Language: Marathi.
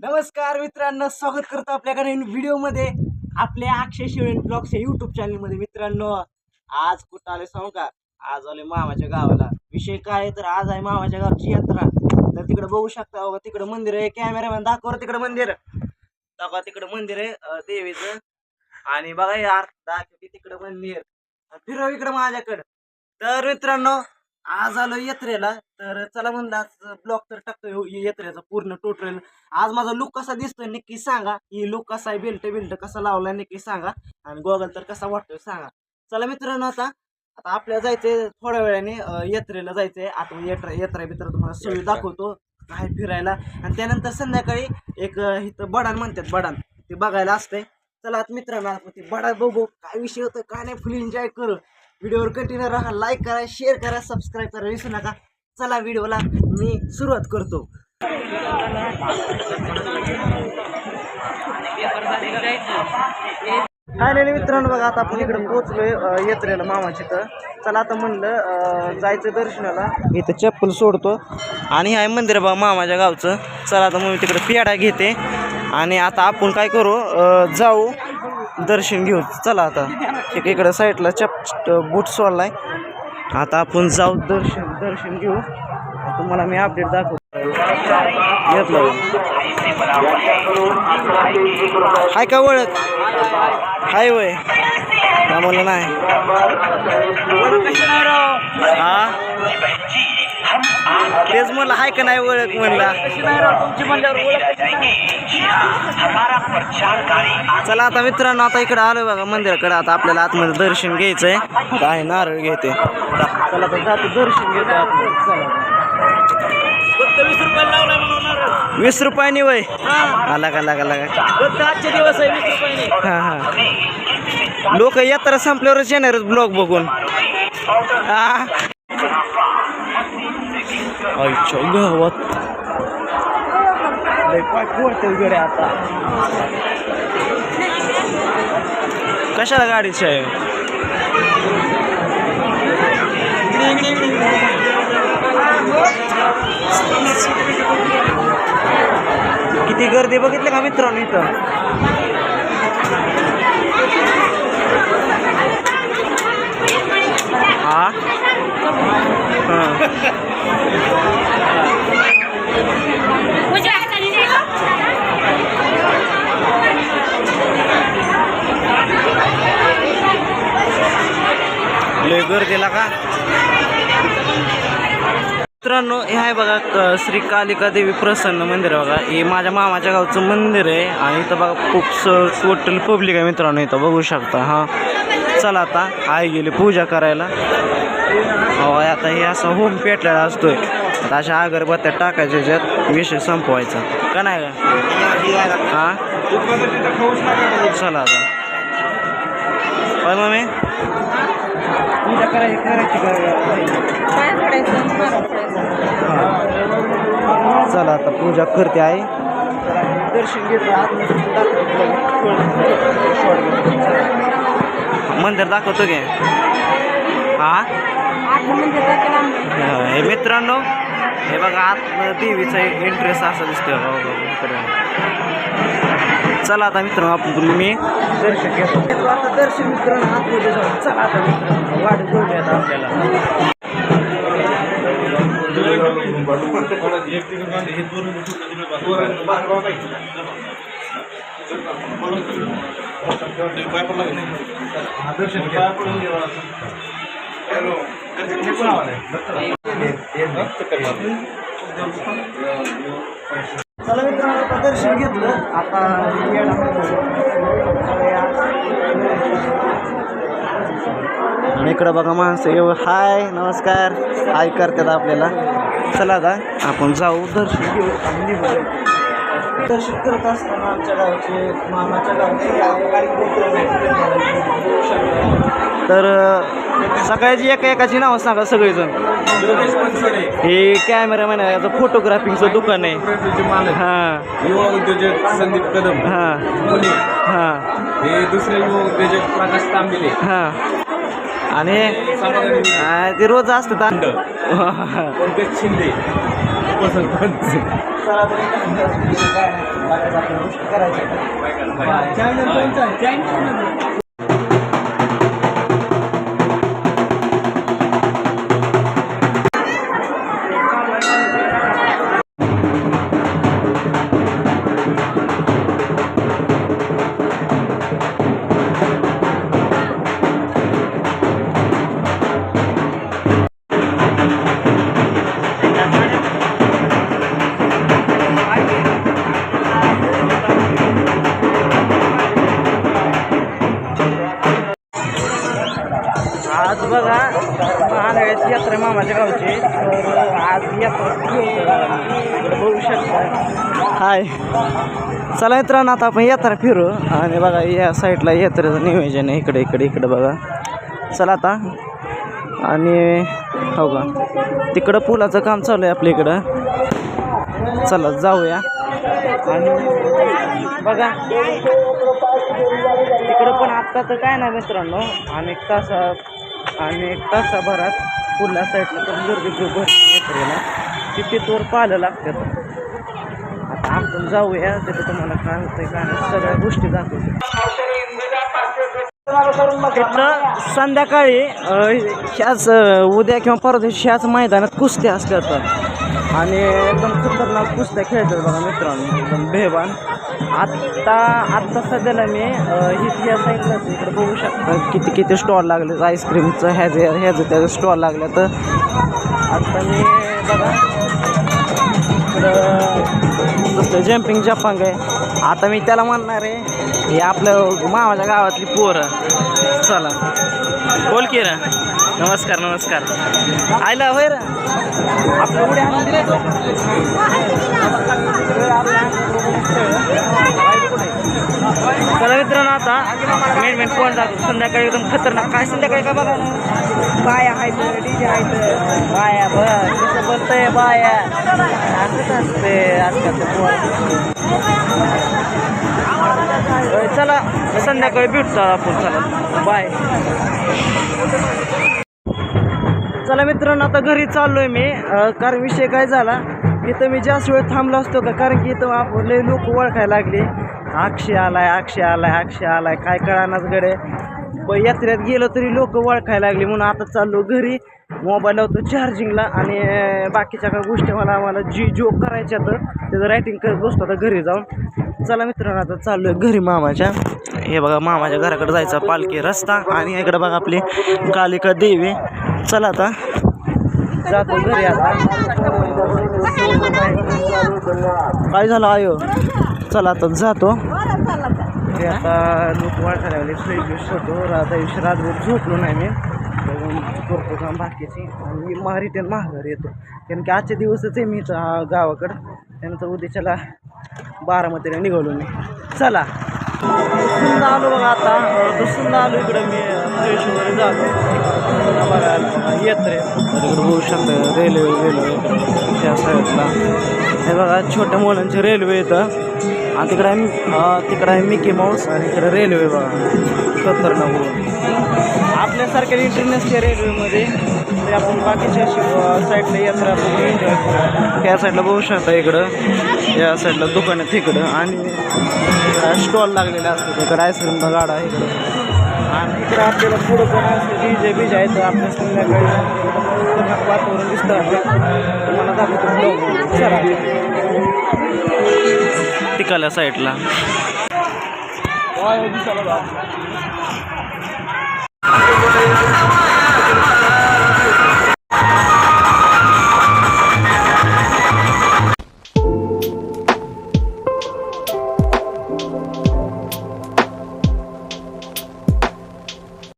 नमस्कार मित्रांनो, स्वागत करतो आपल्या नवीन व्हिडिओमध्ये आपल्या अक्षय शिवण ब्लॉग्स या यूट्यूब चॅनलमध्ये. मित्रांनो, आज कुठं आले सांगू का? आज आले मामाच्या गावाला. विषय काय आहे तर आज आहे मामाच्या गावची यात्रा. तर तिकडे बघू शकता बघा, तिकडे मंदिर आहे. कॅमेरामॅन दाखवा तिकडे मंदिर, दाखवा तिकडे मंदिर आहे देवीचं. आणि बघा यार, दाखव तिकडे मंदिर, फिरव इकडे माझ्याकडं. तर मित्रांनो, आज आलो यात्रेला. तर चला म्हणलं आज ब्लॉग तर टाकतो यात्रेचा पूर्ण टोटल. आज माझा लुक कसा दिसतोय नक्की सांगा. ही लुक कसा आहे, बेल्ट कसा लावलाय नक्की सांगा. आणि गोगल तर कसा वाटतोय सांगा. चला मित्रांनो, आता आपल्याला जायचंय थोड्या वेळाने यात्रेला जायचंय. आता यात्रा बित्र तुम्हाला सगळी दाखवतो काय फिरायला. आणि त्यानंतर संध्याकाळी एक इथं बडान म्हणतात, बडान ते बघायला असतंय. चला आता मित्रांनो, ते बडान बघू काय विषय होतं काय नाही, फुल एन्जॉय करू. व्हिडिओवर कंटिन्यू राहा, लाईक करा, शेअर करा, सबस्क्राईब करा विसरू नका. चला व्हिडिओला मी सुरुवात करतो. फायनली मित्रांनो बघा, आता आपण इकडे पोहोचलोय यात्रेला मामाची. तर चला आता म्हणलं जायचं दर्शनाला. इथं चप्पल सोडतो आणि आहे मंदिर बघा मामाच्या गावचं. चला आता मग तिकडे पेढा घेते आणि आता आपण काय करू, जाऊ दर्शन घेऊ. चला आता इकडे साईडला बूट सोडलाय. आता आपण जाऊ दर्शन घेऊ. तुम्हाला मी अपडेट दाखवतो. घेतलं हाय का ओळख? हाय वय का म्हणलं नाही? हा तेच म्हणलं हाय का नाही ओळख म्हणला. चला आता मित्रांनो, आता इकडे आलो बघा मंदिराकडे. आता आपल्याला आतमध्ये दर्शन घ्यायचंय. काय नारळ घेते. चला तर जातो दर्शन घेतो आपण. चला 20 रुपयाने वय आला का आजचे दिवस आहे 20 रुपयाने. हा हा, लोक यात्रा संपल्यावरच येणार ब्लॉग बघून. आईच्या गावात वगैरे आता कशाला गाडीची आहे? किती गर्दी बघितली का मित्रांनो इथं? हा लय गर्दीला का मित्रांनो. हे आहे बघा श्री कालिका देवी प्रसन्न मंदिर आहे बघा. हे माझ्या मामाच्या गावचं मंदिर आहे. आणि इथं बघा खूप टोटल पब्लिक आहे मित्रांनो, इथं बघू शकता. हा चला आता आई गेली पूजा करायला. आता हे असं होम पेटलेला असतोय. आता अशा अगरबत्त्या टाकायच्या ह्याच्यात विषय संपवायचा का नाही का? हा चला आता काय मम्मी पूजा करायची. चला आता पूजा करते आहे. दर्शन घेतो. मंदिर दाखवतो की. हा हे मित्रांनो, हे बघा आत देवीचा एंट्रेस असं दिसतोय. चला आता मित्रांनो, आपण मी दर्शन घेतो. आता दर्शन मित्रांनो आतमध्ये जाऊ. चला आता मित्रांनो, वाट जोडली आता आपल्याला. चला मित्रांनो, आता दर्शन घेतलं. आता आणि इकडं बघा माणसं हाय नमस्कार हाय करतात आपल्याला. चला आता आपण जाऊ दर्शन घेऊ. दर्शन करत असताना आमच्या गावचे मामाच्या तर सगळ्याची एकाची नावं सांगा सगळेजण. हे कॅमेरामॅन आहे, याचं फोटोग्राफिंगचं दुकान आहे. हां युवा उद्योजक संदीप कदम. हां हां हे दुसरे युवा उद्योजक प्रकाश तांबिले. हां आणि ते रोज असतात. पंकज शिंदे पसंत करते. चला तर काय नाही बघायचं आपण गोष्टी करायच्या. चॅनल कोणता चॅनल आज बघा महानगराची यात्रा आहे मामाच्या गावची. तर आज यात्रा इकडे बघू शकता. हाय चला मित्रांनो आता आपण यात्रा फिरू. आणि बघा या साईडला यात्रेचं नियोजन आहे. इकडे इकडे इकडे बघा. चला आता. आणि हो का तिकडं पुलाचं काम चालू आहे आपल्या इकडं. चला जाऊया. आणि बघा तिकडं पण आत्ता तर काय नाही मित्रांनो. अनेक तासाभरात पुढल्या साईडला पण गर्दी खूप भरती यात्रेला. तिथे तोर पाहायला लागतात. आता आपण जाऊया तिथं तुम्हाला काय होतंय काय नाही सगळ्या गोष्टी दाखवतो. तिथं संध्याकाळी ह्याच उद्या किंवा परवा दिवशी ह्याच मैदानात कुस्त्या असतात. आणि एकदम खतरनाक कुस्त्या खेळतात बघा मित्रांनो. एकदम बेभान. आत्ता सध्याला मी या साईडलाच इकडे बघू शकता किती स्टॉल लागले. आईस्क्रीमचं ह्याचं त्याचं स्टॉल लागलं. तर आत्ता मी बघा इकडं जम्पिंग जपांग आहे. आता मी त्याला म्हणणार आहे हे आपलं मामाच्या गावातली पोरं. चला बोल की रे. नमस्कार नमस्कार. आयला होय रे आपलं उड्या चला मित्रांनो आता मेन पॉईंट दाखवतो. संध्याकाळी एकदम खतरनाक. काय संध्याकाळी का बघा बाया आहेत डीजे आहेत बाया बघ कसं बोलतंय बाया. असंच असते आजकालचं. चला संध्याकाळी भेटतो आपण. चला बाय. चला मित्रांनो आता घरी चाललोय मी. कारण विषय काय झाला इथं मी जास्त वेळ थांबलो असतो का. कारण की इथं आपले लोक ओळखायला लागले. अक्षय आलाय काय कळानाच गडे. यात्रेत गेलो तरी लोक ओळखायला लागली. म्हणून आता चाललो घरी. मोबाईल लावतो चार्जिंगला. आणि बाकीच्या काही गोष्टी मला जी जोक करायच्या तर त्याचं रायटिंग करत बसतो आता घरी जाऊन. चला मित्रांनो आता चाललोय घरी मामाच्या. हे बघा मामाच्या घराकडे जायचा पालखी रस्ता. आणि इकडे बघा आपली कालिका देवी. चला आता जातो घरी. आता काय झालं आयो. चला आता जातो. हे आता लोक वाढायला लागले. फ्रेश होतो. दिवशी रातभर झोपलो नाही मी. करतो काम बाकीची. आणि रिटर्न माघारी येतो. कारण की आजचे दिवसच आहे मी गावाकडं. त्यानंतर उद्याच्याला बारामतीला निघालो मी. चला सुंदर आलो बघा. आता सुंदर आलो इकडं मी फ्रेश वगैरे झालो बघायला यात्रे. तिकडं बघू शकता रेल्वे त्या साईडला. हे बघा छोट्या मुलांची रेल्वे येतं. आणि तिकडं आहे मिकी माऊस. आणि इकडं रेल्वे बघा खतरनाक. आपल्यासारख्या इंटरनॅशनल रेल्वेमध्ये ते आपण बाकीच्या साईडला यात्रा आपण एन्जॉय करू. त्या साईडला बघू शकता इकडं या साईडला दुकान आहेत इकडं. आणि स्टॉल लागलेले असतात. इकडं आईस्क्रीमचा गाडा आहे इकडं. आणि इकडं आपल्याला पुढं पण असते डीजे आहेत. आपल्या संध्याकाळी वातावरण दिसतं तुम्हाला दाखवतो. चला तिकडल्या साईडला दिसायला